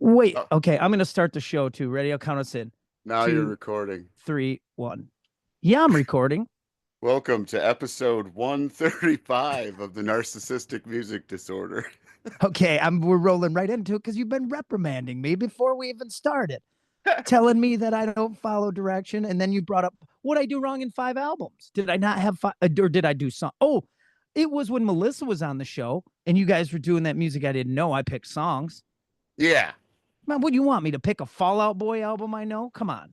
Wait, Oh, okay, I'm gonna start the show too. Ready? I'll count us in. now you're Two, recording. 3, 1. Yeah, I'm recording. Welcome to episode 135 of the Narcissistic Music Disorder. Okay, we're rolling right into it because you've been reprimanding me before we even started, telling me that I don't follow direction, and then you brought up what I do wrong in 5 albums. Did I not have five, or did I do some? Oh, it was when Melissa was on the show, and you guys were doing that music I didn't know. I picked songs. Yeah. Man, what do you want me to pick a Fallout Boy album I know? Come on,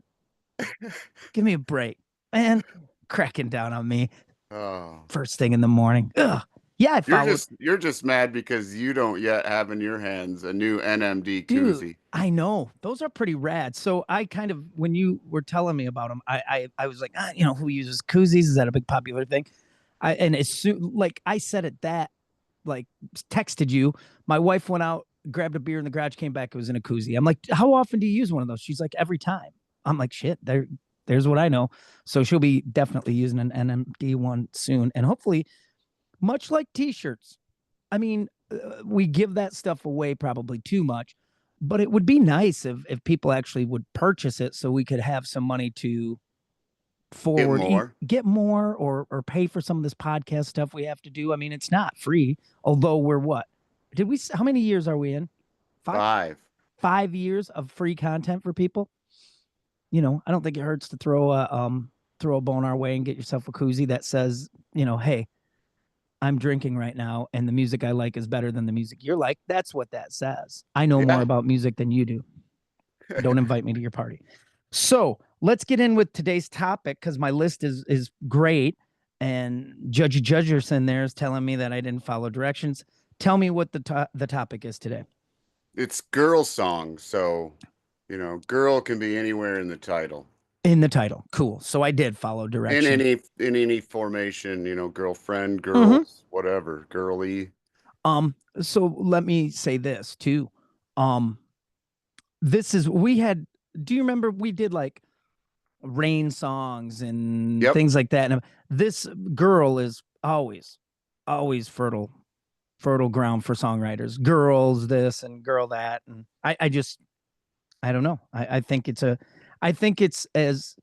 give me a break, man. Cracking down on me Oh. first thing in the morning. Ugh. Yeah, I You're followed. just you're just mad because you don't yet have in your hands a new NMD Dude, koozie. I know those are pretty rad. So I kind of, when you were telling me about them, I was like, who uses koozies? Is that a big popular thing? And as soon, like I said it, that like texted you. My wife went out, grabbed a beer in the garage, came back. It was in a koozie. I'm like, how often do you use one of those? She's like, every time. I'm like, shit. There's what I know. So she'll be definitely using an NMD one soon, and hopefully, much like T-shirts. I mean, we give that stuff away probably too much, but it would be nice if people actually would purchase it so we could have some money to Get forward, more. get more, or pay for some of this podcast stuff we have to do. I mean, it's not free, although we're what? How many years are we in? Five? 5. 5 years of free content for people. I don't think it hurts to throw a bone our way and get yourself a koozie that says, hey, I'm drinking right now and the music I like is better than the music you're like. That's what that says. I know more Yeah. about music than you do. Don't invite me to your party. So let's get in with today's topic because my list is great. And Judgy Judgerson there is telling me that I didn't follow directions. Tell me what the topic is today. It's girl songs, so girl can be anywhere in the title. In the title. Cool. So I did follow In direction. any formation, girlfriend, Mm-hmm. girls, whatever, girly. So let me say this too. Um, this is we had do you remember we did like rain songs and Yep. things like that. And this girl is always fertile ground for songwriters. Girls this and girl that, and I don't know. I think it's as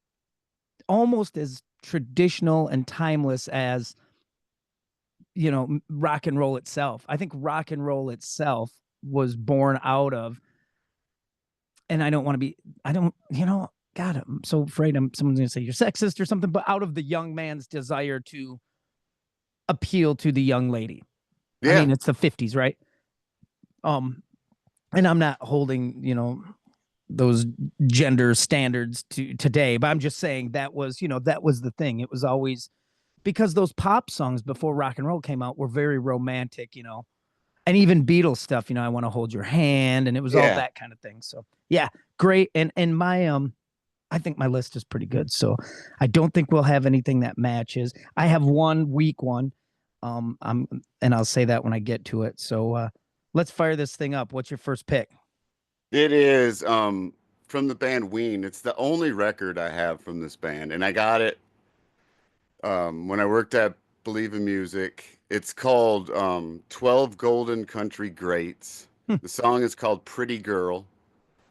almost as traditional and timeless as rock and roll itself. I think rock and roll itself was born out of, and I don't want to be, I don't, God, I'm so afraid someone's going to say you're sexist or something, but out of the young man's desire to appeal to the young lady. I Yeah. mean, it's the 50s, right? Um, and I'm not holding, those gender standards to today, but I'm just saying that was the thing. It was always because those pop songs before rock and roll came out were very romantic, and even Beatles stuff, I want to hold your hand, and it was all Yeah. that kind of thing. So yeah, great. And my I think my list is pretty good. So I don't think we'll have anything that matches. I have one weak one. I'm and I'll say that when I get to it. So let's fire this thing up. What's your first pick? It is from the band Ween. It's the only record I have from this band, and I got it when I worked at Believe in Music. It's called 12 Golden Country Greats. Hmm. The song is called Pretty Girl.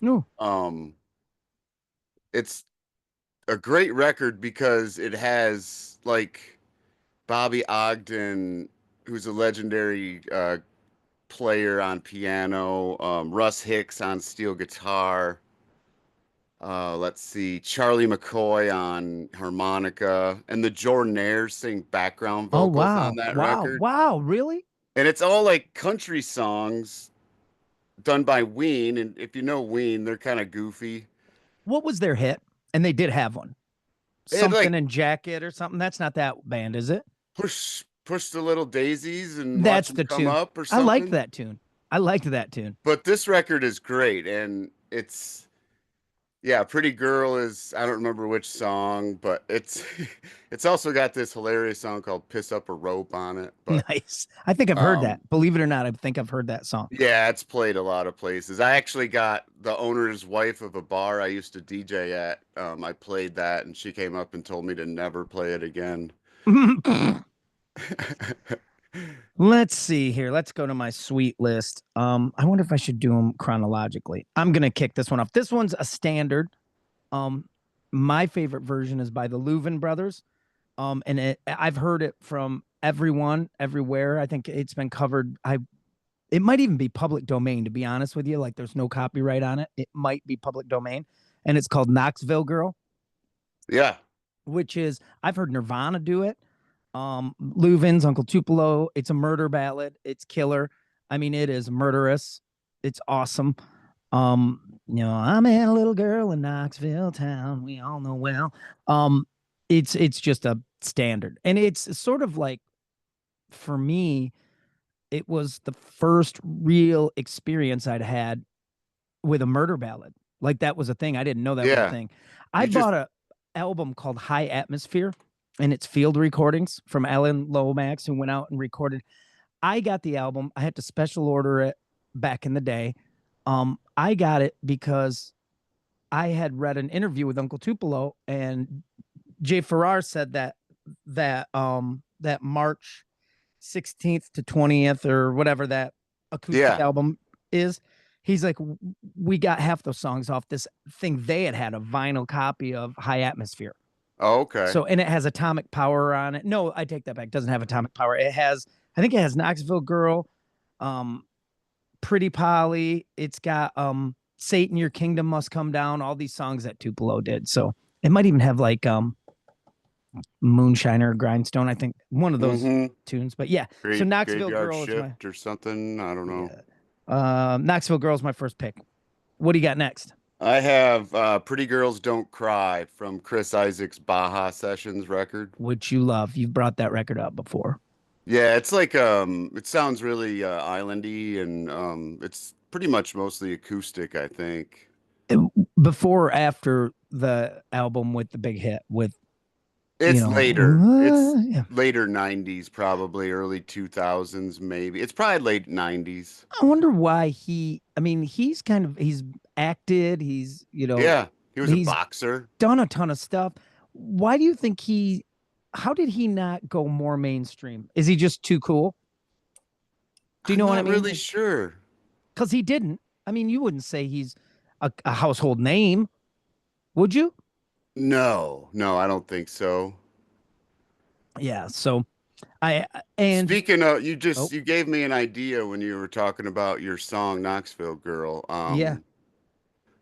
No. Um it's a great record because it has like Bobby Ogden, who's a legendary player on piano, Russ Hicks on steel guitar. Let's see, Charlie McCoy on harmonica, and the Jordanaires sing background Oh vocals on wow. that Wow. record. Wow. Really? And it's all like country songs done by Ween. And if you know Ween, they're kind of goofy. What was their hit? And they did have one. They had Something like in Jacket or something. That's not that band, is it? push the little daisies and watch That's them the come tune. up or I liked something. that tune. I liked that tune. But this record is great, and it's yeah, Pretty Girl is I don't remember which song, but it's it's also got this hilarious song called Piss Up a Rope on it. But Nice. I think I've heard um that. Believe it or not, I think I've heard that song. yeah, it's played a lot of places. I actually got the owner's wife of a bar I used to DJ at. I played that and she came up and told me to never play it again. Let's see here. Let's go to my sweet list. I wonder if I should do them chronologically. I'm gonna kick this one off. This one's a standard. Um, my favorite version is by the Leuven brothers. I've heard it from everyone, everywhere. I think it's been covered. It might even be public domain, to be honest with you. Like, there's no copyright on it. It might be public domain, and it's called Knoxville Girl, Yeah. which is I've heard Nirvana do it. Leuven's Uncle Tupelo. It's a murder ballad. It's killer. I mean, it is murderous. It's awesome. I met a little girl in Knoxville town. We all know well. Um, it's just a standard, and it's sort of like, for me, it was the first real experience I'd had with a murder ballad. Like, that was a thing. I didn't know that was a Yeah. thing. I You just bought a album called High Atmosphere, and it's field recordings from Alan Lomax, who went out and recorded. I got the album. I had to special order it back in the day. I got it because I had read an interview with Uncle Tupelo, and Jay Farrar said that March 16th to 20th or whatever that acoustic yeah. album is, he's like, we got half those songs off this thing they had a vinyl copy of High Atmosphere. Oh, okay. So, and it has Atomic Power on it. No, I take that back. It doesn't have Atomic Power. It has, I think it has Knoxville Girl, um, Pretty Polly. It's got Satan, Your Kingdom Must Come Down, all these songs that Tupelo did. So it might even have like Moonshiner, Grindstone, I think one of those Mm-hmm. tunes. But yeah, so Knoxville Graveyard Girl is my, Shift or something. I don't know. yeah. Knoxville Girl is my first pick. What do you got next? I have Pretty Girls Don't Cry from Chris Isaak's Baja Sessions record. Which you love. You've brought that record up before. Yeah, it's like it sounds really islandy and it's pretty much mostly acoustic, I think. Before or after the album with the big hit with, It's later. It's yeah. later 90s probably, early 2000s maybe. It's probably late 90s. I wonder why I mean, he's acted, Yeah, he was a he's boxer. done a ton of stuff. Why do you think how did he not go more mainstream? Is he just too cool? Do you I'm know what I not mean? really sure. Because he didn't. I mean, you wouldn't say he's a household name, would you? No, no, I don't think so. Yeah. So I, and Speaking of, oh, you gave me an idea when you were talking about your song Knoxville Girl. yeah.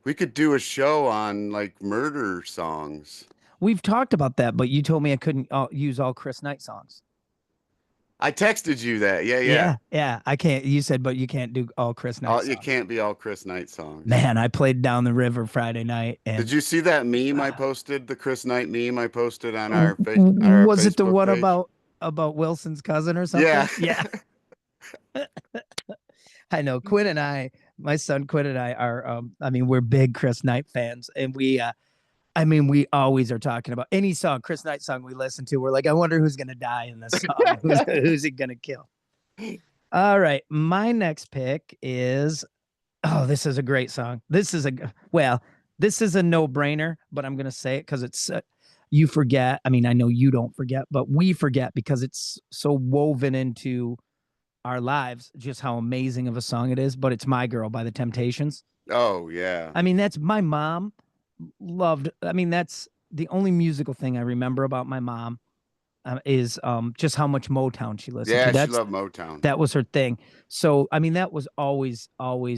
We could do a show on like murder songs. We've talked about that, but you told me I couldn't use all Chris Knight songs. I texted you that. Yeah, yeah. Yeah, yeah, I can't. You said, but you can't do all Chris Knight You songs. can't be all Chris Knight songs. Man, I played Down the River Friday night, Did and you see that meme I uh, posted, the Chris Knight meme I posted on our was it the Facebook one page? about Wilson's cousin or Yeah. something? Yeah, I know. Quinn and I, my son Quinn and I are. I mean, we're big Chris Knight fans, and I mean, we always are talking about any song, Chris Knight song we listen to. We're like, I wonder who's gonna die in this song. Who's he gonna kill? All right, my next pick is, oh, this is a great song. This is a no brainer, but I'm gonna say it because it's you forget. I mean, I know you don't forget, but we forget because it's so woven into our lives just how amazing of a song it is. But it's My Girl by the Temptations. Oh, yeah. I mean, that's my mom loved. I mean, that's the only musical thing I remember about my mom, is just how much Motown she listened to. Yeah, she loved Motown. That was her thing. So I mean, that was always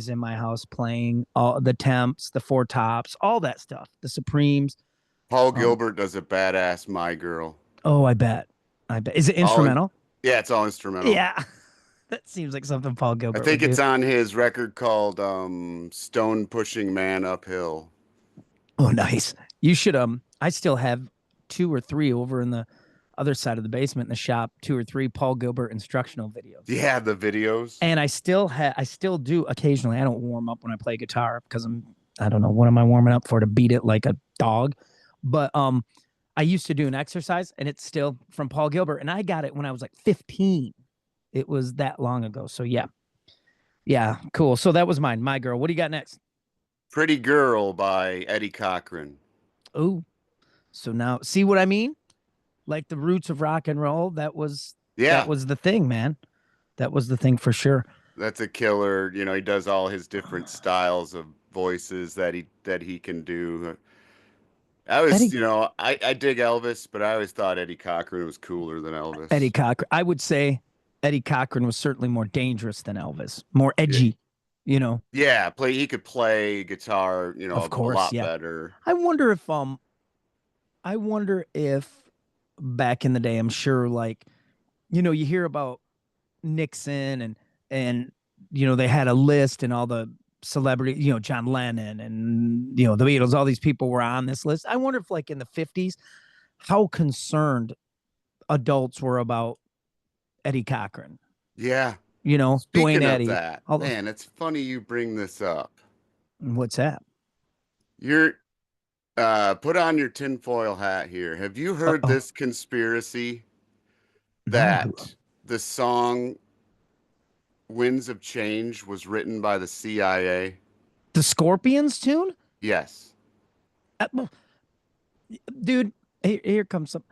in my house playing all the Temps, the Four Tops, all that stuff, the Supremes. Paul Um, Gilbert does a badass My Girl. oh, I bet. Is it All in, instrumental? yeah, it's all instrumental. Yeah, that seems like something Paul I Gilbert would think do. it's on his record called Stone Pushing Man Uphill. Oh, nice. You should. I still have two or three over in the other side of the basement in the shop. Two or three Paul Gilbert instructional videos. Yeah, the videos. And I still do occasionally. I don't warm up when I play guitar because I don't know, what am I warming up for, to beat it like a dog? But I used to do an exercise, and it's still from Paul Gilbert, and I got it when I was like 15. It was that long ago. So yeah. Yeah, cool. So that was mine. My Girl. What do you got next? Pretty Girl by Eddie Cochran. Oh, so now see what I mean? Like the roots of rock and roll, that was That Yeah, was the thing, man. That was the thing for sure. that's a killer. You know, he does all his different styles of voices that he can do. I was, Eddie you know, I dig Elvis, but I always thought Eddie Cochran was cooler than Eddie Elvis. Cochran. I would say Eddie Cochran was certainly more dangerous than Elvis, more Yeah, edgy, you know. yeah, he could play guitar, you Of know, a course, lot yeah. better. I wonder if I wonder if back in the day, I'm sure like, you hear about Nixon and they had a list and all the celebrity, John Lennon and the Beatles, all these people were on this list. I wonder if like in the 50s, how concerned adults were about Eddie Cochran, Yeah. Dwayne Speaking of Eddy, that, all those. man, it's funny you bring this up. What's that? You're put on your tinfoil hat here. Have you Uh heard oh. this conspiracy No. that the song Winds of Change was written by the CIA? The Scorpions tune? Yes. Well, dude, here comes some.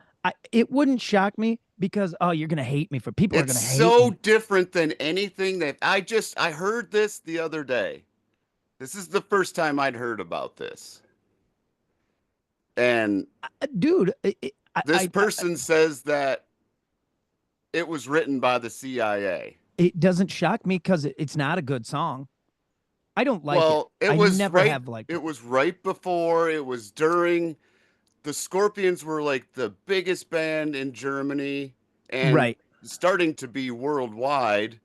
It wouldn't shock me because, oh, you're going to hate me for people are It's going to hate so me. different than anything that I heard this the other day. This is the first time I'd heard about this. And Dude, this person says that it was written by the CIA. it doesn't shock me because it's not a good song. I don't like it. Well, it I was never right have liked it it. was right before, it was during the Scorpions were like the biggest band in Germany and Right. starting to be worldwide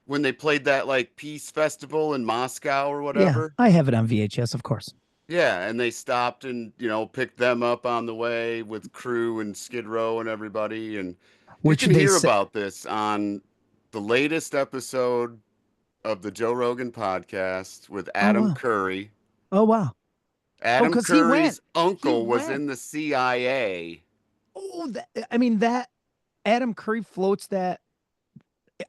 when they played that like peace festival in Moscow or Yeah, whatever. I have it on VHS, of course. Yeah, and they stopped and, you know, picked them up on the way with crew and Skid Row and everybody. And you Which can they hear said, about this on the latest episode of the Joe Rogan podcast with oh Adam wow, Curry. oh wow, oh Adam because he went, Curry's he uncle was went. in the CIA. I mean that Adam Curry floats that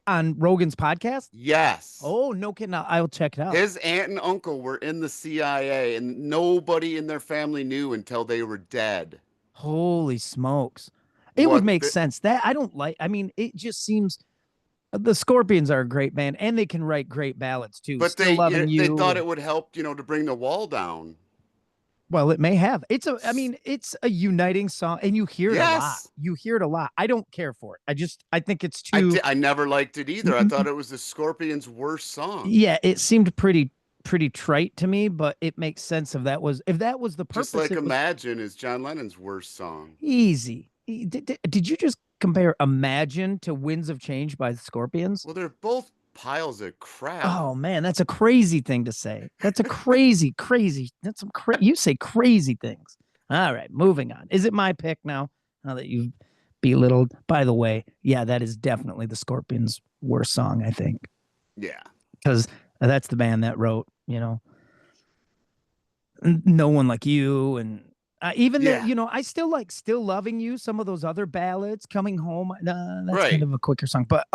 on Rogan's podcast. Yes. Oh no kidding! I'll check it out. His aunt and uncle were in the CIA, and nobody in their family knew until they were dead. Holy smokes! It would What make the, sense that I don't like. I mean, it just seems the Scorpions are a great band, and they can write great ballads too. but Still loving they you, thought and it would help, you know, to bring the wall down. well, it may have. I mean, it's a uniting song, and you hear it a lot. Yes. You hear it a lot. I don't care for it. I think it's too. I never liked it either. I thought it was the Scorpions' worst song. Yeah, it seemed pretty trite to me, but it makes sense if that was the Just purpose. like It was Imagine is John Lennon's worst song. easy. Did you just compare Imagine to Winds of Change by the Scorpions? Well, they're both piles of crap. Oh man, that's a crazy thing to say. That's a crazy. That's you say crazy things. All right, moving on. Is it my pick now? Now that you've belittled. By the way, yeah, that is definitely the Scorpions' worst song, I think, Yeah. because that's the band that wrote, No One Like You, and even there, Yeah. I still like Still Loving You, some of those other ballads, Coming Home. That's kind Right. of a quicker song, but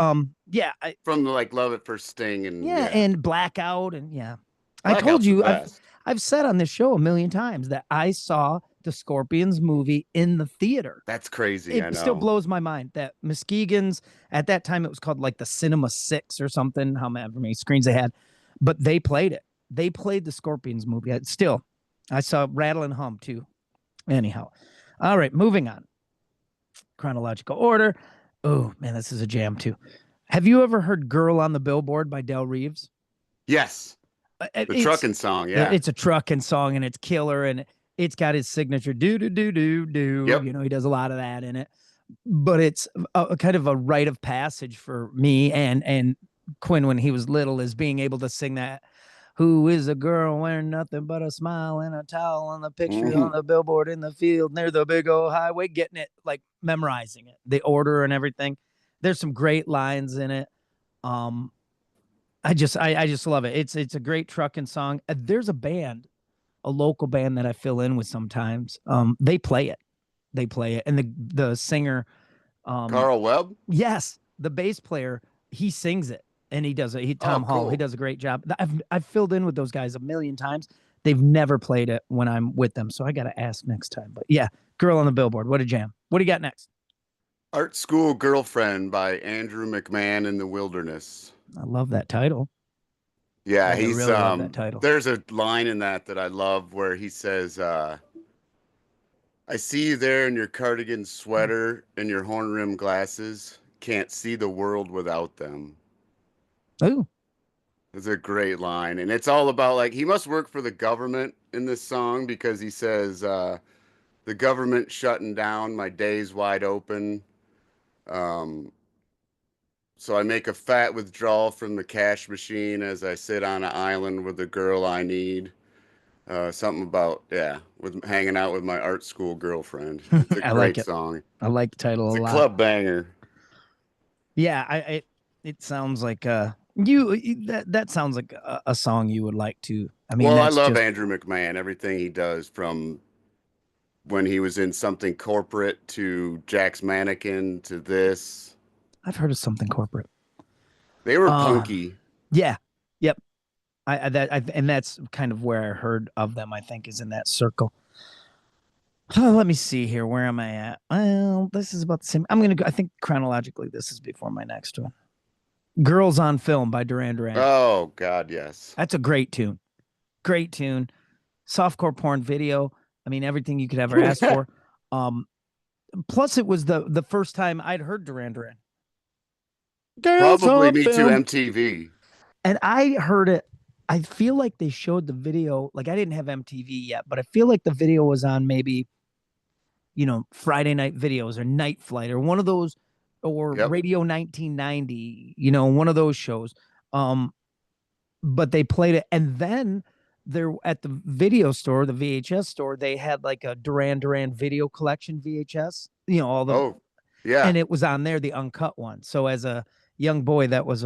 yeah, From the like Love at First Sting and yeah, yeah. and Blackout, and yeah. I told Blackout's the you best. I've said on this show a million times that I saw the Scorpions movie in the theater. That's crazy, I It still know. blows my mind that Muskegon's at that time it was called like the Cinema Six or something, however many screens they had, but they played it. They played the Scorpions movie. Still, I saw Rattle and Hum too. Anyhow, all right, moving on. Chronological order. Oh man, this is a jam too. Have you ever heard "Girl on the Billboard" by Del Reeves? Yes. The It's trucking song, yeah. it's a trucking song and it's killer and it's got his signature do do do do do. Yep. He does a lot of that in it, but it's a kind of a rite of passage for me and Quinn when he was little is being able to sing that. Who is a girl wearing nothing but a smile and a towel on the picture Hmm. on the billboard in the field near the big old highway, getting it, like memorizing it, the order and everything. There's some great lines in it. Um, I just love it. It's a great trucking song. There's a local band that I fill in with sometimes. They play it. And the singer, um, Carl Webb? yes, the bass player, he sings it, and he does it. Oh, Tom Hall, he cool. does a great job. I've filled in with those guys a million times. They've never played it when I'm with them, so I got to ask next time. But yeah, Girl on the Billboard, what a jam. What do you got next? Art School Girlfriend by Andrew McMahon in the Wilderness. I love that title. Yeah, I really love that title. there's a line in that I love where he says, I see you there in your cardigan sweater and your horn rimmed glasses. Can't see the world without them. Ooh, It's a great line. And it's all about like he must work for the government in this song because he says, the government shutting down, my day's wide open. Um, so I make a fat withdrawal from the cash machine as I sit on an island with the girl I need. Something about, yeah, with hanging out with my art school girlfriend. It's a I like great it. song. I like the title It's a a lot. club banger. Yeah, it sounds like that sounds like a song you would like to. I mean, Well, I that's love just Andrew McMahon, everything he does from when he was in something corporate to Jack's Mannequin to this. I've heard of something corporate. They were Uh punky. yeah. Yep. And that's kind of where I heard of them, I think, is in that circle. Let me see here. Where am I at? Well, this is about the same. I'm gonna go. I think chronologically, this is before my next one. "Girls on Film" by Duran Duran. Oh, God, yes. That's a great tune. Great tune. Softcore porn video. I mean, everything you could ever ask for. Um, Plus, it was the first time I'd heard Duran Duran. "Girls Probably on Me Too Film," MTV. and I heard it. I feel like they showed the video. Like, I didn't have MTV yet, but I feel like the video was on maybe Friday night videos or Night Flight or one of those, or Yep. Radio 1990, one of those shows. Um, but they played it. And then there at the video store, the VHS store, they had like a Duran Duran video collection VHS, all the, Oh, yeah. and it was on there, the uncut one. So as a young boy, that was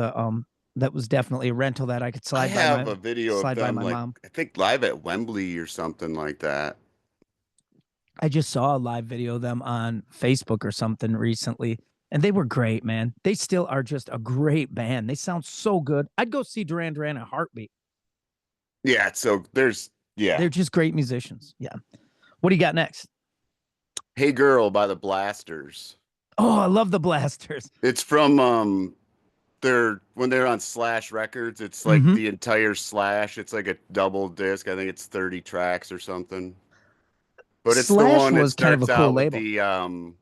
definitely a rental that I could I have a video of slide by them, my like, mom. I think live at Wembley or something like that. I just saw a live video of them on Facebook or something recently, and they were great, man. They still are just a great band. They sound so good. I'd go see Duran Duran in a heartbeat. Yeah. So yeah. They're just great musicians. Yeah. What do you got next? Hey Girl by the Blasters. Oh, I love the Blasters. It's from they're when they're on Slash Records, it's like Mm-hmm. the entire Slash. It's like a double disc. I think it's 30 tracks or something. But it's the Slash one that was kind of a starts cool out with label.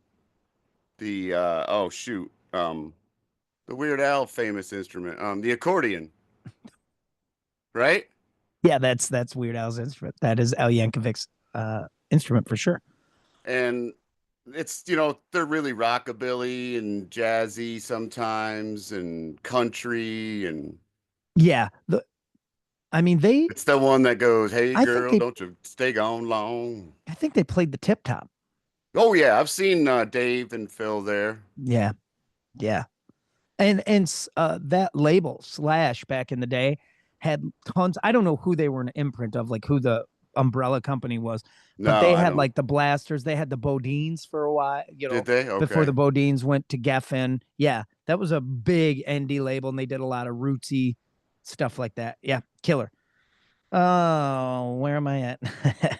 the oh shoot. The Weird Al famous instrument, the accordion, right? Yeah, that's Weird Al's instrument. That is Al Yankovic's instrument for sure. And it's they're really rockabilly and jazzy sometimes and country and Yeah. I mean, it's the one that goes, "Hey I think girl, they don't you stay gone long." I think they played the Tip Top. Oh yeah, I've seen Dave and Phil there. Yeah. Yeah. And that label Slash back in the day had tons. I don't know who they were an imprint of, like who the umbrella company was, but No, they I had don't. like the Blasters. They had the Bodines for a while, Did they? before the Okay. Bodines went to Geffen. Yeah, that was a big indie label, and they did a lot of rootsy stuff like that. Yeah, killer. Oh, where am I at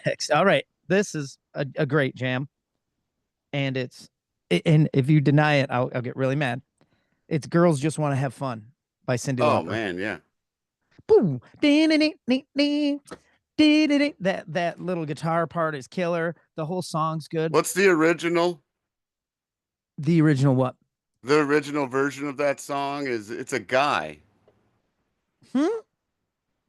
next? All right, this is a great jam, and and if you deny it, I'll get really mad. It's "Girls Just Want to Have Fun" by Cyndi Oh Lauper. man, yeah. Boom. That little guitar part is killer. The whole song's good. What's the original? The original what? The original version of that song is it's a guy, Hmm?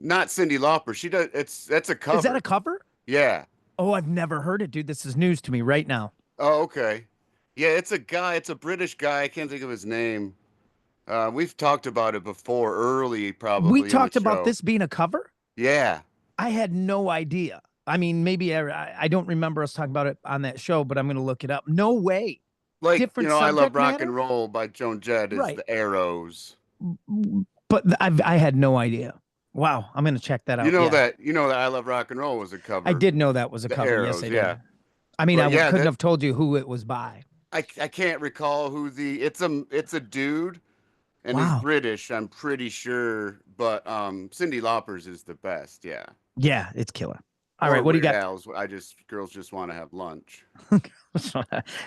not Cyndi Lauper. She does that's a Is that a cover. cover? Yeah. Oh, I've never heard it, dude. This is news to me right now. Oh, okay. Yeah, it's a guy. It's a British guy. I can't think of his name. We've talked about it before, early We probably in the talked about show. this being a cover. Yeah. I had no idea. I mean, maybe I don't remember us talking about it on that show, but I'm going to look it up. No way. Like, Different I Love subject Rock and matter? Roll by Joan Jett is Right. the Arrows. But I had no idea. Wow. I'm going to check that out. Yeah. You know that I Love Rock and Roll was a I cover. did know that was a The cover. Yes, Arrows, I did. yeah. I mean, But yeah, couldn't that have told you who it was by. I can't recall who the it's a dude and he's Wow. British, I'm pretty sure, but Cyndi Lauper's is the best, yeah. Yeah, it's killer. All right, Or what do you Weird got? Al's. Girls just want to have lunch.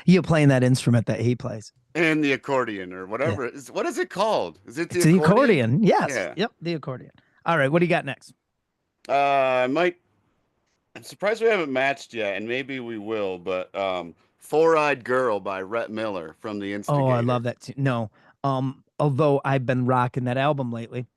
You playing that instrument that he plays? And the accordion or Yeah, whatever. What is it called? Is it the it's the accordion? accordion. Yes. Yeah. Yep, the accordion. All right, what do you got next? I might. I'm surprised we haven't matched yet, and maybe we will. But Four-Eyed Girl by Rhett Miller from The Oh, I Instigator. love that too. No, although I've been rocking that album lately.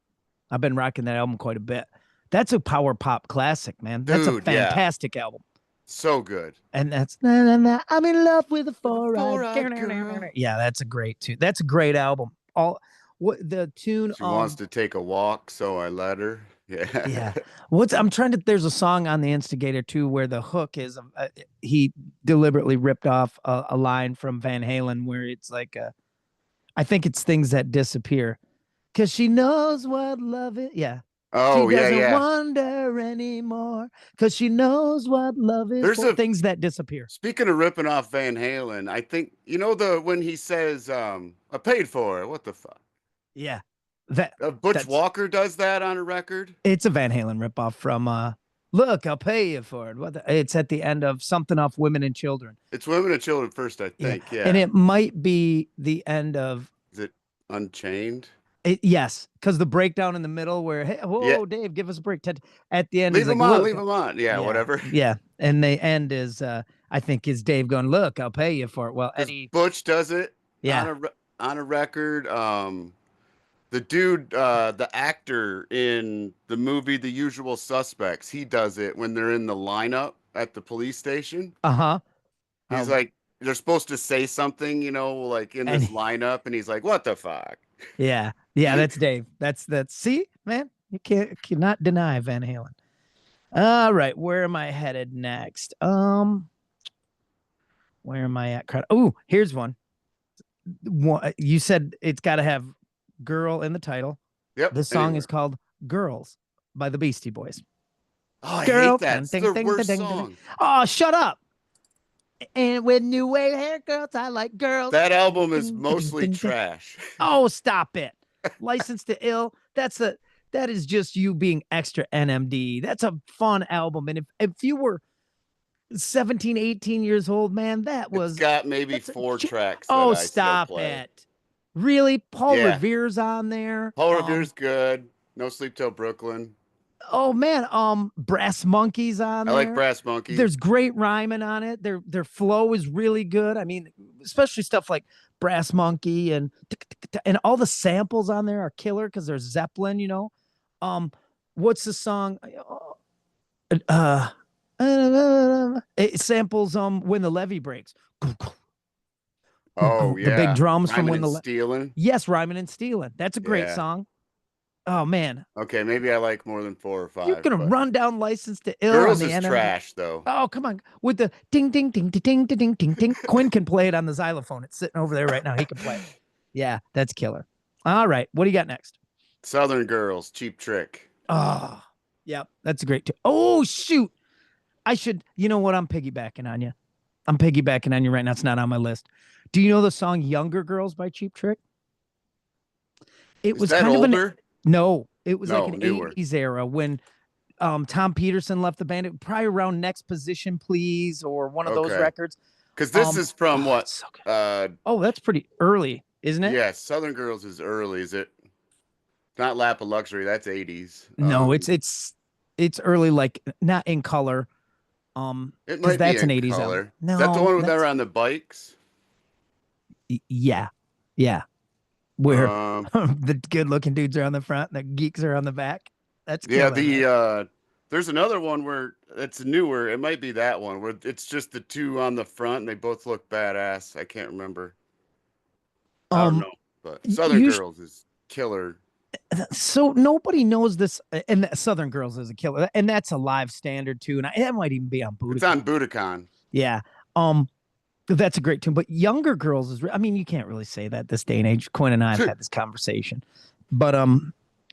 I've been rocking that album quite a bit. That's a power pop classic, man. That's a Dude, yeah. fantastic album. So good. And that's na, na, na, I'm in love with a With a four-eyed. four-eyed girl. Yeah, that's a great tune. That's a great album. All what the tune She wants to take a walk, so I let her. yeah. Yeah. What's I'm trying to there's a song on the Instigator too where the hook is he deliberately ripped off a line from Van Halen where it's like I think it's things that disappear because she knows what love is. Yeah. She Oh, yeah, doesn't yeah. wonder anymore because she knows what love is There's for. a Things that disappear. Speaking of ripping off Van Halen, I think you know the when he says, "I paid for it." What the fuck? Yeah. That Butch that's Walker does that on a record. it's a Van Halen ripoff from Look, I'll pay you for it. It's at the end of something off Women and Children. It's Women and Children first, I Yeah. think. And Yeah. it might be the end of Is it Unchained? it, yes, because the breakdown in the middle where hey, Yeah. whoa, Dave, give us a break. Ted, at the end, he's Leave like, them on. look, Leave them on. Yeah. yeah, Whatever. yeah. And the end is I think is Dave going, look, I'll pay you for it. Well, Because Eddie, Butch does it on yeah. a record. The dude, the actor in the movie The Usual Suspects, he does it when they're in the lineup at the police station. Uh-huh. He's Um, like, they're supposed to say something, like in and this lineup, and he's like, "What the fuck?" yeah, yeah, that's Dave. That's see, man, you cannot deny Van Halen. All right, where am I headed next? Where am I at? Oh, here's one. You said it's got to have girl in the title. Yep, The song is anywhere. called Girls by the Beastie Boys. Oh, I hate Girl, that. ding, It's ding, the ding, ding, worst ding, ding. song. Oh, shut up. And with new wave haircuts, I like girls. That album is Ding, ding, mostly ding, ding. trash. Oh, stop it. License to Ill. That is just you being extra NMD. That's a fun album. And if you were 17, 18 years old, man, It's got maybe that's a, four tracks that oh, I still stop play. it. Really? Paul Yeah, Revere's on there. Paul Revere's good. No Sleep Till Brooklyn. Oh man, Brass Monkeys on I like there. Brass Monkey. There's great rhyming on it. Their flow is really good. I mean, especially stuff like Brass Monkey and all the samples on there are killer because there's Zeppelin. Um, what's the song? Uh, it samples When the Levee Breaks. Oh The big yeah, drums from Rhyming When and the Stealing. yes, rhyming and stealing. That's a great Yeah. song. Oh man, Okay, maybe I like more than four or you're five, gonna but run down License to Ill on Girls the is NMD. trash though. Oh, come on. With the ding, ding, ding, ding, ding, ding, ding, ding. Quinn can play it on the xylophone. It's sitting over there right now. He can play it. Yeah, that's killer. All right. What do you got next? Southern Girls, Cheap Trick. Oh, yep. That's a great too. Oh, shoot. You know what? I'm piggybacking on you. I'm piggybacking on you right now. It's not on my list. Do you know the song Younger Girls by Cheap Trick? It Is was that kind of older? no, it was like No, an newer. 80s era when Tom Peterson left the band. It, probably around Next Position, Please, or one of those Okay. records. Because this is from Oh, what? it's so good. Uh, Oh, that's pretty early, isn't it? yeah, Southern Girls is early. Is it not Lap of Luxury? That's 80s. No, it's early, like not In Color. It Because might be that's an in 80s album. color. Is that the No, one where that's they're on the bikes? yeah, yeah. Where Um, the good looking dudes are on the front and the geeks are on the back. That's yeah, killer, man. there's another one where it's newer. It might be that one where it's just the two on the front and they both look badass. I can't remember. I don't Um, know, but Southern you Girls is killer. so nobody knows this, and Southern Girls is a killer, and that's a live standard too, and that might even be on It's on Budokan. Budokan. Yeah, um, that's a great tune. But Younger Girls is, I mean, you can't really say that this day and age. Quinn and I have had this conversation, but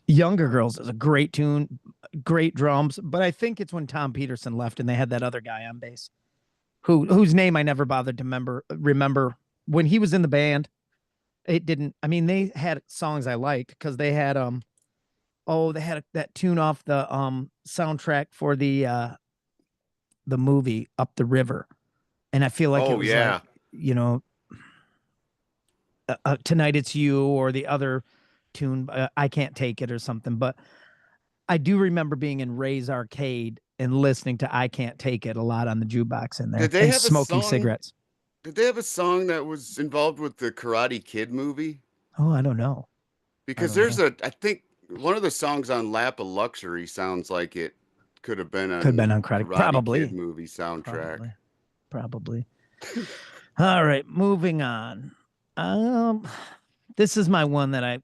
Younger Girls is a great tune, great drums. But I think it's when Tom Peterson left and they had that other guy on bass, whose name I never bothered to remember when he was in the band. It didn't. I mean, they had songs I liked because they had they had that tune off the soundtrack for the the movie Up the River, and I feel like it Oh was like, yeah. you know, Tonight It's You, or the other tune, I Can't Take It or something. But I do remember being in Ray's Arcade and listening to I Can't Take It a lot on the jukebox in Did there they and have a smoking song? cigarettes. Did they have a song that was involved with the Karate Kid movie? Oh, I don't know. I Because don't there's know. a, I think one of the songs on Lap of Luxury sounds like it could have been Could have been on on credit. Karate Kid Probably. movie soundtrack. Probably. Probably. All right, moving on. Um, this is my one that I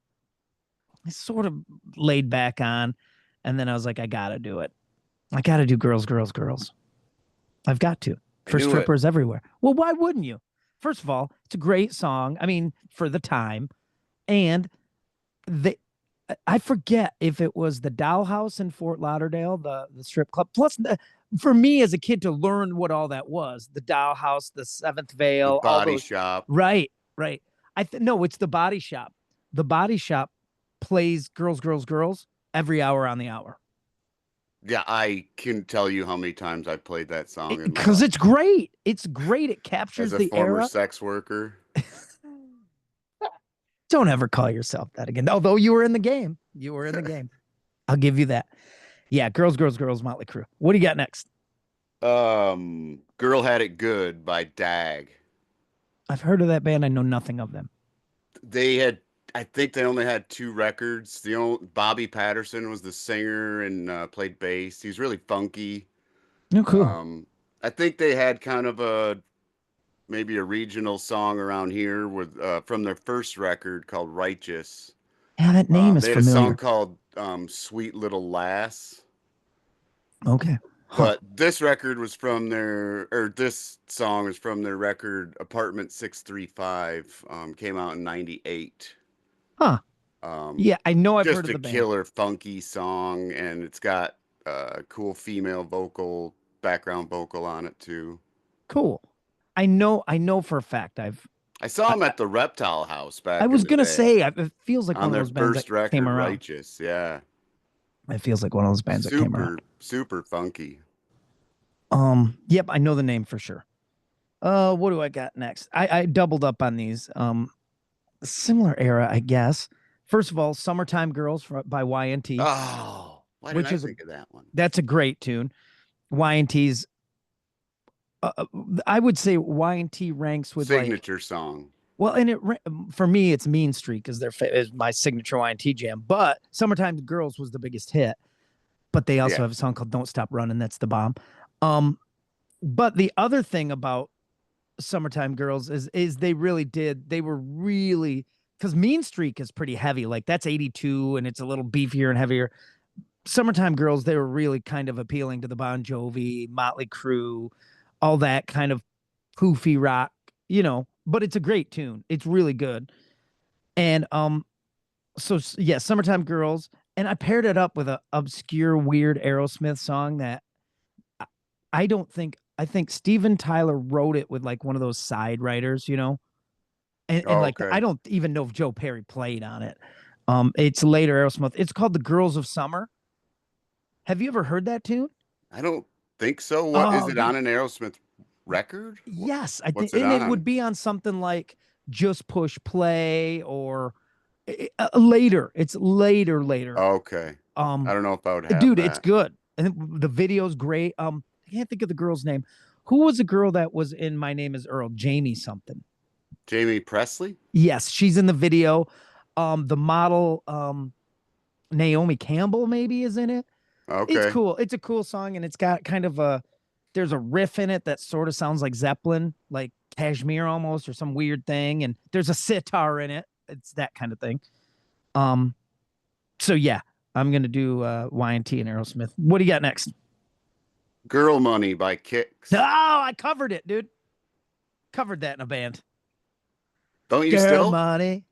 sort of laid back on, and then I was like, I gotta do it. I gotta do girls, girls, girls. I've got to I for knew it. strippers everywhere. Well, why wouldn't you? First of all, it's a great song. I mean, for the time, and the I forget if it was the Dollhouse in Fort Lauderdale, the strip club. Plus, for me as a kid to learn what all that was, the Dollhouse, the Seventh The Veil, all Body those. Shop. Right, right. No, it's the Body Shop. The Body Shop plays Girls, Girls, Girls every hour on the hour Yeah, I can tell you how many times I played that song in my because life. it's great. It's great. It As captures a the former era. sex worker. Don't ever call yourself that again. Although you were in the game, you were in the game. I'll give you that. Yeah, Girls, Girls, Girls, Motley Crue. What do you got next? Girl Had It Good by Dag. I've heard of that band. I know nothing of them. They had, I think they only had two records. The only Bobby Patterson was the singer and played bass. He's really funky. Oh, cool. Um, I think they had kind of a maybe a regional song around here with from their first record called Righteous. Yeah, that name is They had a song familiar. called Sweet Little Lass. Okay. Huh. But this record was from their, or this song is from their record Apartment 635. Came out in '98. Huh. Um, Yeah, I know I've heard just of a the band. killer funky song, and it's got a cool female vocal, background vocal on it too. Cool. I know for a fact I saw I, him at the Reptile House I back in was the gonna day say it feels like on one of their those bands that first came record, around. Righteous. Yeah, It feels like one of those bands that came around. super, super funky. Yep, I know the name for sure. What do I got next? I doubled up on these. Similar era, I guess. First of all, Summertime Girls by YNT, Oh, why didn't which I is think of that one? that's a great tune. YNT's I would say YNT ranks with like, Signature song. well, and for me it's Mean Streak is is my signature YNT jam. But Summertime Girls was the biggest hit. But they also Yeah. have a song called Don't Stop Running. That's the bomb. Um, but the other thing about Summertime Girls is they were really, because Mean Streak is pretty heavy. Like that's 82 and it's a little beefier and heavier. Summertime Girls, they were really kind of appealing to the Bon Jovi, Motley Crue, all that kind of poofy rock, but it's a great tune. It's really good. And so yeah, Summertime Girls, and I paired it up with a obscure weird Aerosmith song that I don't think I think Steven Tyler wrote it with like one of those side writers. And Oh, like I okay. don't even know if Joe Perry played on it. It's later Aerosmith. It's called The Girls of Summer. Have you ever heard that tune? I don't think so. What is Oh, it dude. on an Aerosmith record? Yes, I think, What's it and it would on? be on something like Just Push Play or later. It's later. Okay. I Um, don't know if I would have dude, it's that. good. And the video's great. I can't think of the girl's name. Who was the girl that was in My Name Is Earl? Jamie something. Jamie Presley? Yes, she's in the video. The model, Naomi Campbell maybe is in it. It's Okay. cool. It's a cool song, and it's got kind of there's a riff in it that sort of sounds like Zeppelin, like Kashmir almost, or some weird thing. And there's a sitar in it. It's that kind of thing. Um, so yeah, I'm gonna do YNT and Aerosmith. What do you got next? Girl Money by Oh, Kicks. I covered it, dude. Covered that in a band. Don't you Girl still? money.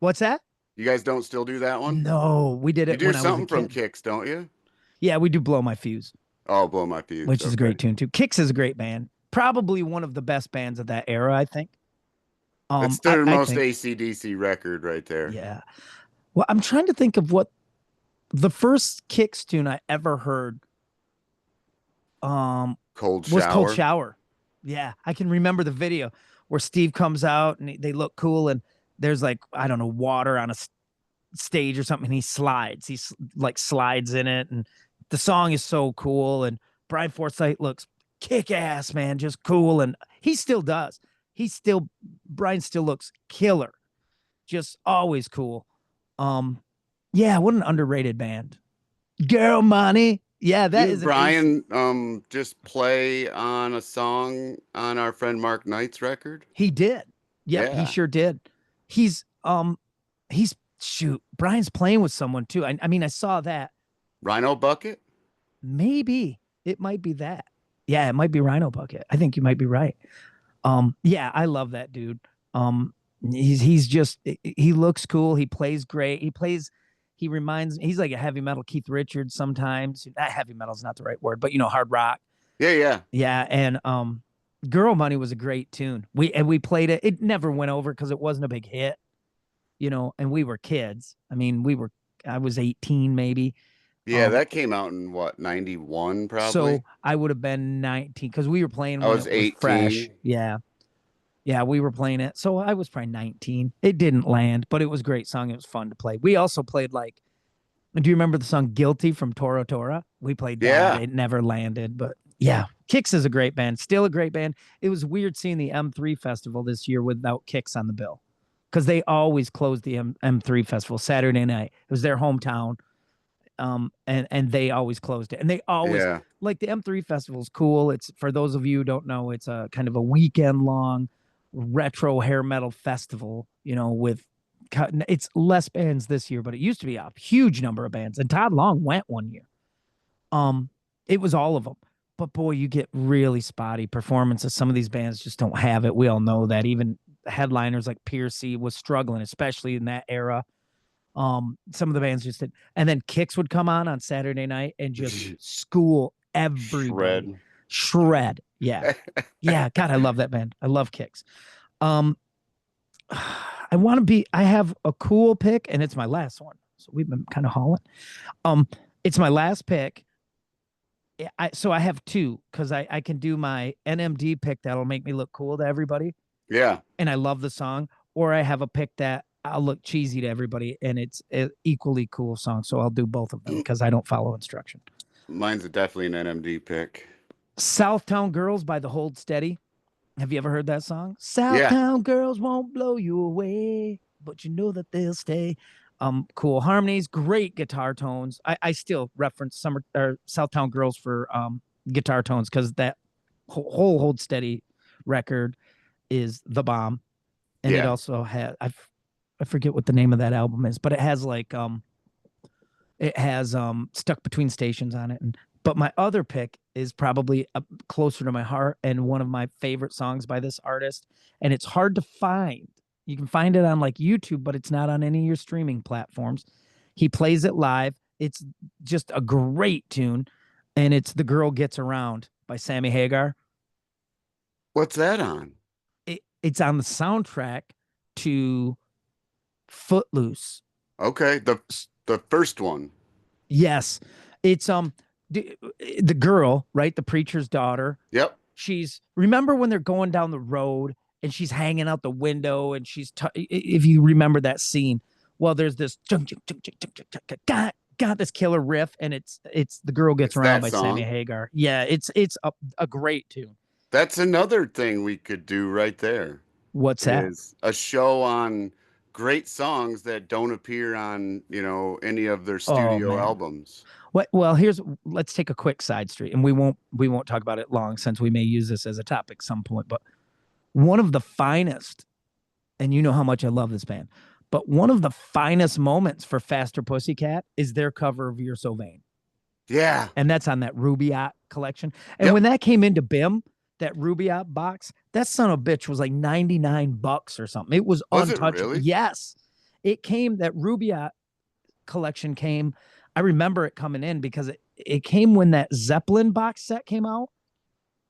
What's that? You guys don't still do that one? No, we did You it do when I was a something from kid. Kicks, don't you? Yeah, we do Blow My Fuse, Oh, blow my fuse. which is a Okay. great tune too. Kicks is a great band. Probably one of the best bands of that era, I think. That's I, their I most think, AC/DC record right there. yeah. Well, I'm trying to think of what the first Kicks tune I ever heard Um, Cold was Cold Shower. Shower. Yeah, I can remember the video where Steve comes out and they look cool, and there's like, I don't know, water on a stage or something, and he slides. Like slides in it, and the song is so cool. And Brian Forsyth looks kick ass, man, just cool, and he still does. Brian still looks killer, just always cool. Um, yeah, what an underrated band. Girl Money. Yeah, that Didn't is an AC. Brian just play on a song on our friend Mark Knight's record? He did. Yep, he Yeah. sure did. He's he's shoot. Brian's playing with someone too. I mean, I saw that. Rhino Bucket? Maybe it might be that. Yeah, it might be Rhino Bucket. I think you might be right. Yeah, I love that dude. He's just he looks cool. He plays great. He reminds he's like a heavy metal Keith Richards sometimes. Not heavy metal is not the right word, but you know, hard rock. Yeah, yeah. Yeah, and Girl Money was a great tune. We played it. It never went over because it wasn't a big hit, you know, and we were kids. I mean, I was 18 maybe. Yeah, Um, that came out in what, 91 so probably? I would have been 19 because we were playing I when was it was fresh. 18. Yeah. Yeah, we were playing it. So I was probably 19. It didn't land, but it was a great song. It was fun to play. We also played like, do you remember the song Guilty from Tora Tora? We played that. Yeah. It never landed, but yeah, Kix is a great band. Still a great band. It was weird seeing the M3 festival this year without Kix on the bill because they always closed the M3 festival Saturday night. It was their hometown. And they always closed it. And they always Yeah. like the M3 festival is cool. It's for those of you who don't know, it's a kind of a weekend long retro hair metal festival, you know, with it's less bands this year, but it used to be a huge number of bands. And Todd Long went one year. Um, it was all of them. But boy, you get really spotty performances. Some of these bands just don't have it. We all know that. Even headliners like Piercy was struggling, especially in that era. Some of the bands just did, and then Kicks would come on Saturday night and just school everybody, Shred. shred. Yeah, yeah. God, I love that band. I love Kicks. Um, I have a cool pick, and it's my last one. So we've been kind of hauling. Um, it's my last pick. So I have two because I can do my NMD pick that'll make me look cool to everybody, Yeah. and I love the song, or I have a pick that I'll look cheesy to everybody, and it's an equally cool song. So I'll do both of them because I don't follow instruction. Mine's definitely an NMD pick. Southtown Girls by the Hold Steady. Have you ever heard that song? Yeah. Southtown Girls won't blow you away, but you know that they'll stay. Cool harmonies, great guitar tones. I still reference Summer or Southtown Girls for guitar tones because that whole Hold Steady record is the bomb, and it Yeah. also has I forget what the name of that album is, but it has like Stuck Between Stations on it. And but my other pick is probably closer to my heart and one of my favorite songs by this artist, and it's hard to find. You can find it on like YouTube, but it's not on any of your streaming platforms. He plays it live. It's just a great tune, and it's "The Girl Gets Around" by Sammy Hagar. What's that on? It's on the soundtrack to Footloose. Okay, the first one. Yes, it's the girl, right? The preacher's daughter. Yep. She's remember when they're going down the road and she's hanging out the window and if you remember that scene. Well, there's this got this killer riff, and it's "The Girl Gets It's Around" that by Sammy song. Hagar. Yeah, it's a great tune. That's another thing we could do right there What's that? is a show on great songs that don't appear on, any of their Oh studio man. albums. What? Well, let's take a quick side street, and we won't talk about it long since we may use this as a topic some point. But one of the finest, and you know how much I love this band, but one of the finest moments for Faster Pussycat is their cover of "You're So Vain," Yeah. and that's on that Rubaiyat collection. And Yep. when that came into BIM, that Rubaiyat box, that son of a bitch was like $99 or something. It was Was it untouchable. really? Yes, it came. That Rubaiyat collection came. I remember it coming in because it came when that Zeppelin box set came out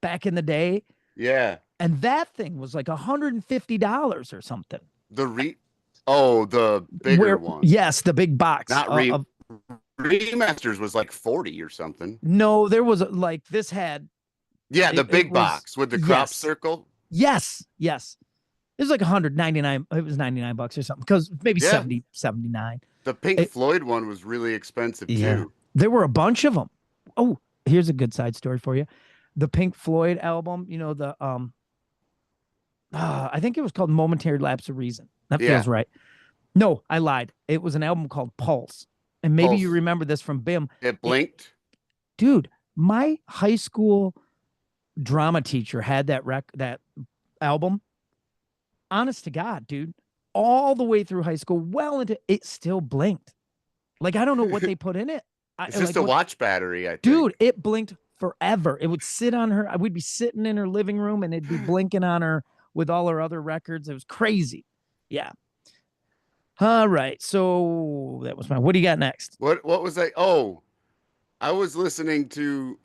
back in the day, Yeah. and that thing was like $150 or something. The re Oh, the bigger Where one. yes, the big box Not re of remasters was like 40 or something. No, there was like this had Yeah, the it big was box with the crop yes. circle. Yes. It was like 199. It was 99 bucks or something because maybe Yeah, 70, 79. the Pink It, Floyd one was really expensive yeah. too. There were a bunch of them. Oh, here's a good side story for you. The Pink Floyd album, the I think it was called Momentary Lapse of Reason. That Yeah, feels right. No, I lied. It was an album called Pulse. And maybe you Pulse. remember this from BIM. It It, blinked. dude, my high school drama teacher had that album. Honest to God, dude. All the way through high school, well into it still blinked. Like I don't know what they put in it. It's just Like a what watch battery, I think. dude, it blinked forever. It would sit on her. I would be sitting in her living room and it'd be blinking on her with all her other records. It was crazy. Yeah. All right. So that was my. What do you got next? What was that? Oh, I was listening to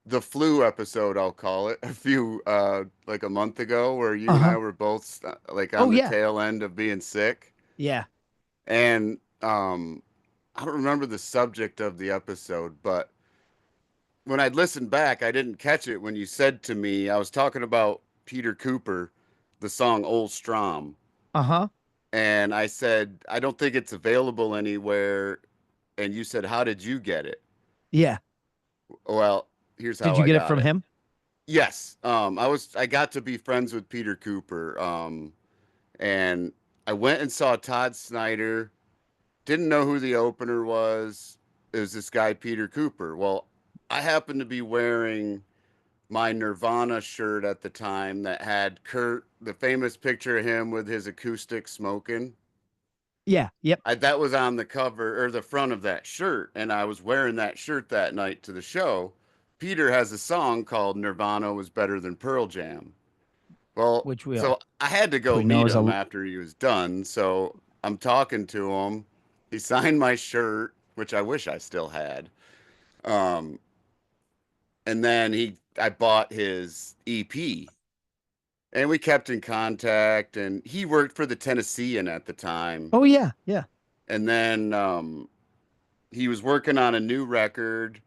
the flu episode, I'll call it, a few like a month ago, where you Uh and I huh. were both like on Oh the yeah. tail end of being sick. Yeah. And I don't remember the subject of the episode, but when I'd listened back, I didn't catch it when you said to me, I was talking about Peter Cooper, the song Old Strom. Uh huh. And I said, I don't think it's available anywhere. And you said, how did you get it? Yeah. Well, here's Did how you I get it got from it. him? Yes. I got to be friends with Peter Cooper. And I went and saw Todd Snyder. Didn't know who the opener was. It was this guy, Peter Cooper. Well, I happened to be wearing my Nirvana shirt at the time that had Kurt, the famous picture of him with his acoustic smoking. Yeah. Yep. That was on the cover or the front of that shirt, and I was wearing that shirt that night to the show. Peter has a song called Nirvana was better than Pearl Jam. Well, Which so I had to go we know meet is him a. after he was done. So I'm talking to him. He signed my shirt, which I wish I still had. Um, and then I bought his EP, and we kept in contact. And he worked for the Tennessean at the time. Oh yeah. Yeah. And then he was working on a new record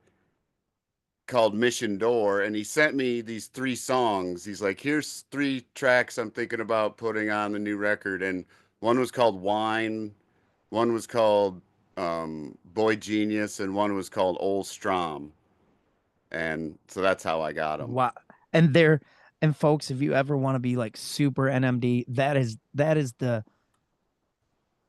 called Mission Door, and he sent me these three songs. He's like, here's three tracks I'm thinking about putting on the new record. And one was called Wine, one was called Boy Genius, and one was called Old Strom. And so that's how I got them. Wow. And there, and folks, if you ever want to be like super NMD, that is the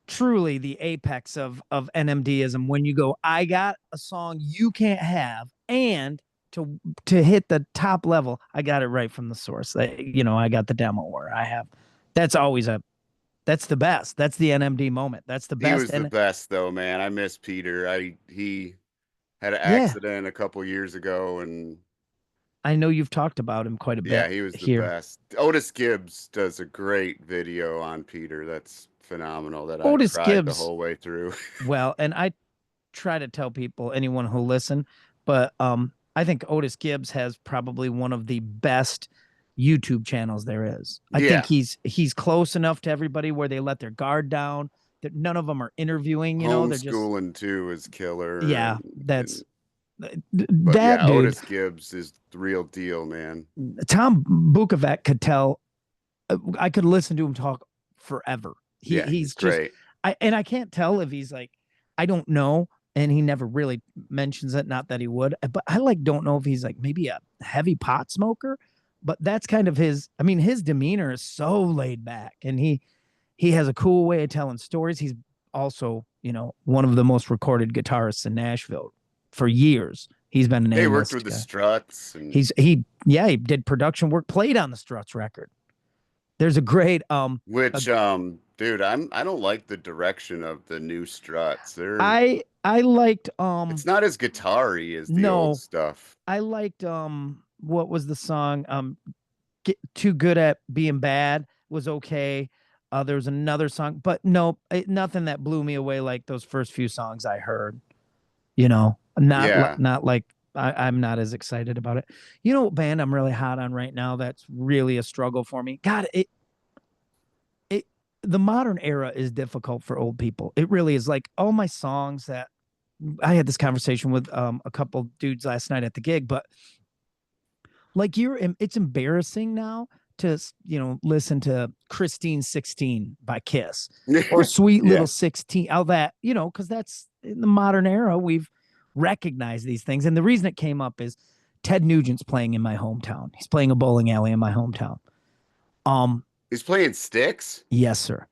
truly the apex of NMDism when you go, I got a song you can't have, and to hit the top level, I got it right from the source. I got the demo where I have. That's always that's the best. That's the NMD moment. That's the He best. was the And best though, man. I miss Peter. He had an yeah, accident a couple years ago, and I know you've talked about him quite a yeah, bit he was the here. best. Otis Gibbs does a great video on Peter. That's phenomenal that I Otis cried the Gibbs, whole way through. well, and I try to tell people, anyone who listen, but I think Otis Gibbs has probably one of the best YouTube channels there is. I think Yeah, he's close enough to everybody where they let their guard down. That none of them are interviewing. They're just homeschooling too is killer, yeah. and That's but that yeah, dude. Otis Gibbs is the real deal, man. Tom Bukovac could tell. I could listen to him talk forever. Yeah, he's He's just great. I can't tell if he's like I don't know, and he never really mentions it. Not that he would, but I like don't know if he's like maybe a heavy pot smoker. But that's kind of his. I mean, his demeanor is so laid back, and he has a cool way of telling stories. He's also one of the most recorded guitarists in Nashville for years. He's been an They worked with A-list the guy. Struts, and He did production work, played on the Struts record. There's a great a, which dude, I don't like the direction of the new Struts. I liked It's not as guitar-y as the old no, stuff. I liked what was the song? Get Too Good at Being Bad was okay. There was another song, but no, nothing that blew me away like those first few songs I heard. Yeah. Not like I'm not as excited about it. You know what band I'm really hot on right now that's really a struggle for me? God, it the modern era is difficult for old people. It really is. Like all my songs that I had this conversation with a couple dudes last night at the gig, but like it's embarrassing now to listen to Christine 16 by Kiss or Sweet Little Yeah. 16, all that, because that's in the modern era. We've recognized these things, and the reason it came up is Ted Nugent's playing in my hometown. He's playing a bowling alley in my hometown. He's playing sticks. Yes, sir.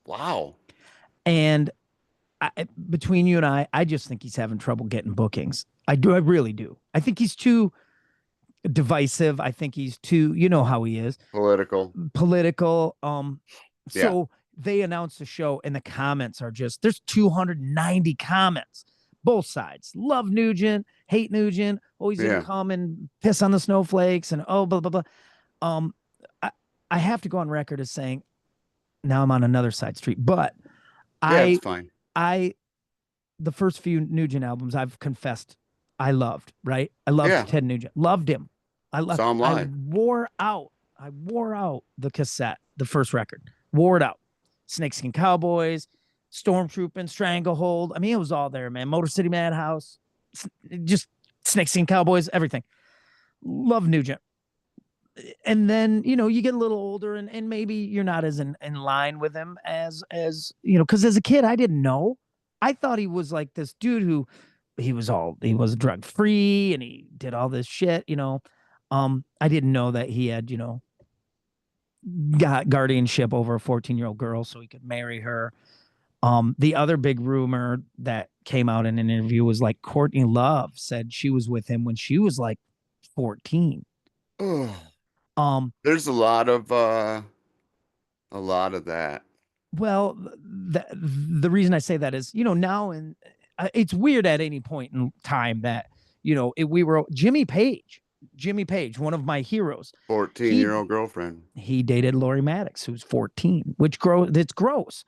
Wow. And between you and I just think he's having trouble getting bookings. I do. I really do. I think he's too divisive. I think he's too, how he is, political. Yeah. So they announced the show, and the comments are there's 290 comments, both sides. Love Nugent, hate Nugent. Oh, he's gonna Yeah. come and piss on the snowflakes, and oh, blah blah blah. Um, I, I have to go on record as saying now I'm on another side street, but Yeah, it's I fine. I the first few Nugent albums I've confessed I loved, right? I loved Yeah. Ted Nugent. Loved him. Saw him I live. wore out the cassette, the first record. Wore it out. Snakeskin Cowboys, Stormtrooping, Stranglehold. I mean, it was all there, man. Motor City Madhouse, just Snakeskin Cowboys, everything. Love Nugent. And then, you get a little older, and maybe you're not as in line with him as because as a kid, I didn't know. I thought he was like this dude who he was drug free and he did all this shit. I didn't know that he had, got guardianship over a 14-year-old girl so he could marry her. The other big rumor that came out in an interview was like Courtney Love said she was with him when she was like 14. There's a lot of that. Well, the reason I say that is, now it's weird at any point in time that, we were Jimmy Page, one of my heroes. 14-year-old girlfriend. He dated Lori Maddox, who's 14, it's gross.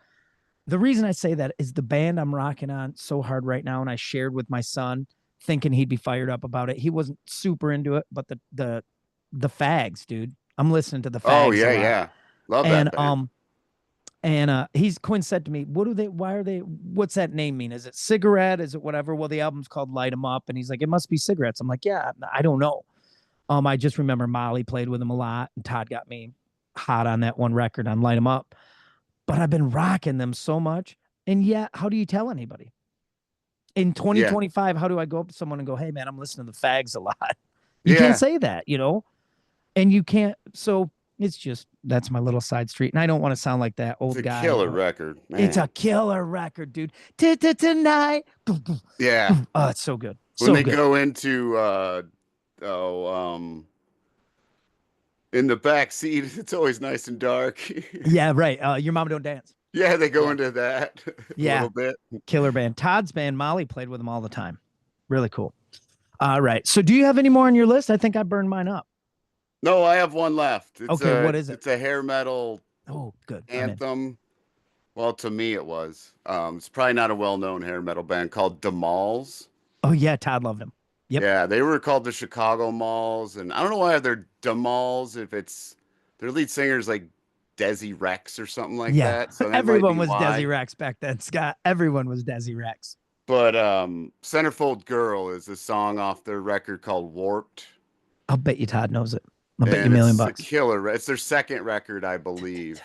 The reason I say that is the band I'm rocking on so hard right now, and I shared with my son, thinking he'd be fired up about it. He wasn't super into it, but the Fags, dude. I'm listening to the Fags. Oh yeah, yeah. Love that band. He's Quinn said to me, what's that name mean? Is it cigarette? Is it whatever? Well, the album's called Light 'Em Up, and he's like, it must be cigarettes. I'm like, yeah, I don't know. I just remember Molly played with him a lot, and Todd got me hot on that one record on Light 'Em Up. But I've been rocking them so much. And yet, how do you tell anybody? In 2025, how do I go up to someone and go, hey man, I'm listening to the Fags a lot? You can't say that, and you can't. So that's my little side street. And I don't want to sound like that old guy. It's a killer record, man. It's a killer record, dude. Tonight. Yeah. Oh, it's so good. When they go into in the back seat, it's always nice and dark. Yeah, right. Your Mama Don't Dance. Yeah, they go into that a little bit. Killer band. Todd's band, Molly, played with them all the time. Really cool. All right. So do you have any more on your list? I think I burned mine up. No, I have one left. Okay, what is it? It's a hair metal good anthem. Well, to me it was. It's probably not a well-known hair metal band called The Malls. Oh yeah, Todd loved them. Yep. Yeah, they were called the Chicago Malls, and I don't know why they're The Malls if their lead singer's like Desi Rex or something like that. So everyone was Desi Rex back then, Scott. Everyone was Desi Rex. But Centerfold Girl is a song off their record called Warped. I'll bet you Todd knows it. I'll bet you $1 million. It's a killer. It's their second record, I believe.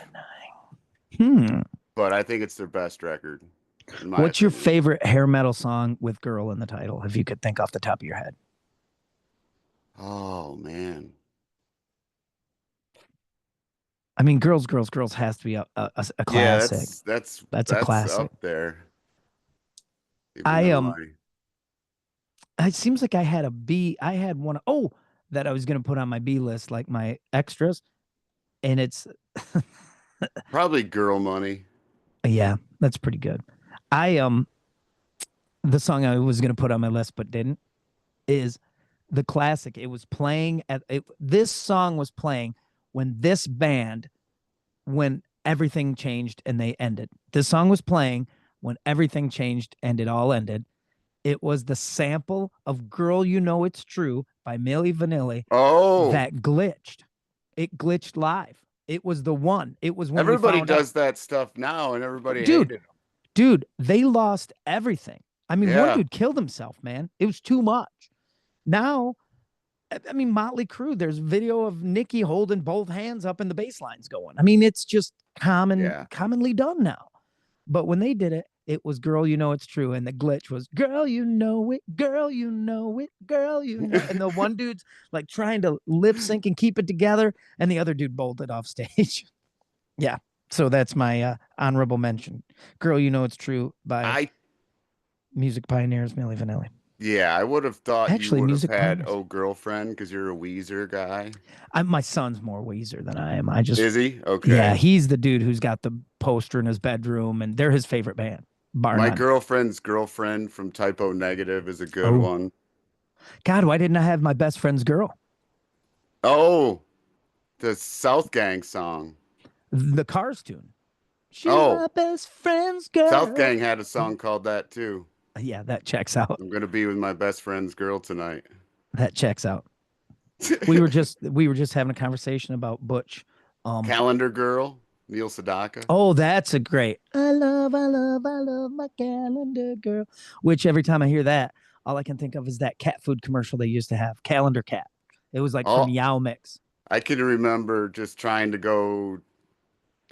But I think it's their best record. What's your favorite hair metal song with girl in the title, if you could think off the top of your head? Oh, man. I mean, Girls has to be a classic. Yeah, that's a classic up there. It seems like I had a B. I had one. That I was going to put on my B list, like my extras. And it's probably Girl Money. Yeah, that's pretty good. The song I was going to put on my list but didn't is the classic. It was playing this song was playing when this band, when everything changed and they ended. This song was playing when everything changed and it all ended. It was the sample of Girl You Know It's True by Milli Vanilli. That glitched. It glitched live. It was the one. It was when everybody does that stuff now, and everybody hated them. Dude, they lost everything. I mean, one Yeah. dude killed himself, man. It was too much. Now, I mean, Motley Crue, there's video of Nikki holding both hands up and the bass lines going. I mean, it's just Yeah. commonly done now. But when they did it, it was girl, you know it's true. And the glitch was girl, you know it, girl, you know it, girl, you know. And the one dude's like trying to lip sync and keep it together, and the other dude bolted off stage. Yeah. So that's my honorable mention. Girl, you know it's true by I Music Pioneers, Milli Vanilli. Yeah, I would have thought you Actually, would have Music had Pioneers. "Oh Girlfriend" because you're a Weezer guy. My son's more Weezer than I am. I just, Is he? yeah, Okay. he's the dude who's got the poster in his bedroom, and they're his favorite band, bar My none. girlfriend's girlfriend from Typo Negative is a good Oh, one. God, why didn't I have my best friend's girl? Oh, the South Gang song. The Cars tune. She's Oh, my best friend's South girl. Gang had a song called that too. Yeah, that checks out. I'm gonna be with my best friend's girl tonight. That checks out. We were just having a conversation about Butch. Um, Calendar Girl, Neil Sedaka. oh, that's a great. I love my calendar girl. Which every time I hear that, all I can think of is that cat food commercial they used to have, Calendar Cat. It was like from Oh, Yow Mix. I can remember just trying to go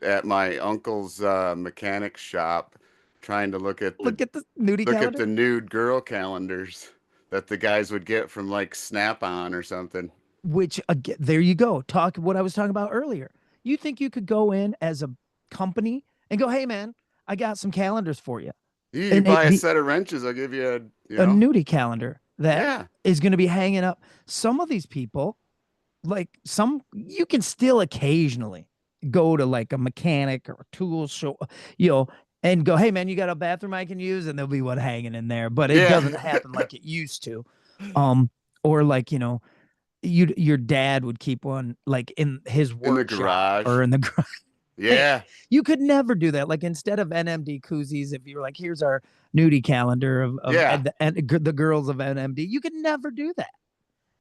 at my uncle's mechanic shop, trying to Look at the nudie look at calendar. the nude girl calendars that the guys would get from like Snap-on or something. Which again, there you go. Talk what I was talking about earlier. You think you could go in as a company and go, "Hey, man, I got some calendars for you," You and it buy a be set of wrenches, I'll give you a nudie calendar that yeah. is going to be hanging up. Some of these people, like some, you can still occasionally go to like a mechanic or a tool show, you know, and go, "Hey, man, you got a bathroom I can use?" And there'll be one hanging in there, but it Yeah. doesn't happen like it used to. Um, or like, you know, your dad would keep one like in his In the workshop garage. or in the garage. Yeah. You could never do that. Like instead of NMD koozies, if you were like, "Here's our nudie calendar of Yeah. the girls of NMD," you could never do that.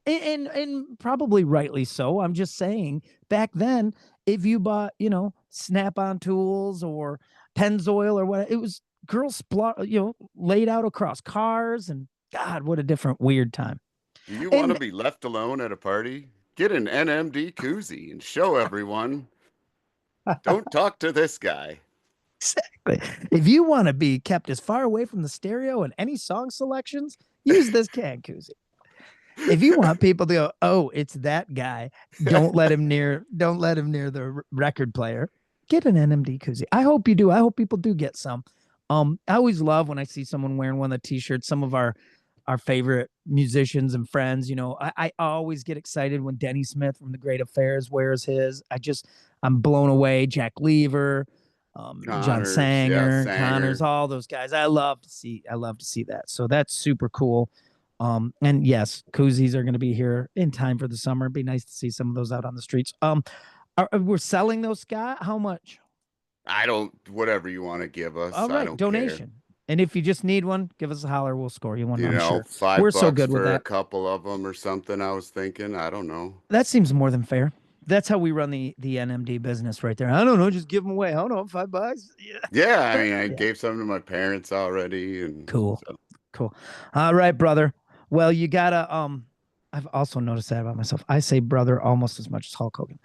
And probably rightly so. I'm just saying back then, if you bought, you know, Snap-on tools or Pennzoil or what, it was girls, you know, laid out across cars, and God, what a different weird time. Do you want to And be left alone at a party? Get an NMD koozie and show everyone. Don't talk to this guy. exactly, if you want to be kept as far away from the stereo and any song selections, use this can koozie. If you want people to go, "Oh, it's that guy," don't let him near the record player. Get an NMD koozie. I hope you do. I hope people do get some. I always love when I see someone wearing one of the t-shirts. Some of our favorite musicians and friends, you know, I always get excited when Denny Smith from the Great Affairs wears his. I'm blown away. Jack Lever, John Connors, yeah, Sanger, Connors, Sanger. all those guys. I love to see that. So that's super cool. And yes, koozies are going to be here in time for the summer. It'd be nice to see some of those out on the streets. We're selling those, Scott. How much? I don't, whatever you want to give us, All I right, don't care. donation. And if you just need one, give us a holler. We'll score you one. You I'm know, sure. five We're so bucks good with for a that. couple of them or something. I was thinking, I don't know. That seems more than fair. That's how we run the NMD business right there. I don't know, just give them away. I don't know, $5. Yeah, I Yeah, mean, I yeah. gave some to my parents already, and Cool, so cool. All right, brother. Well, you gotta. I've also noticed that about myself. I say brother almost as much as Hulk Hogan.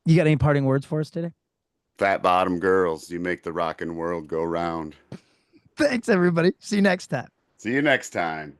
You got any parting words for us today? fat bottom girls, you make the rockin' world go round. Thanks, everybody. See you next time. See you next time.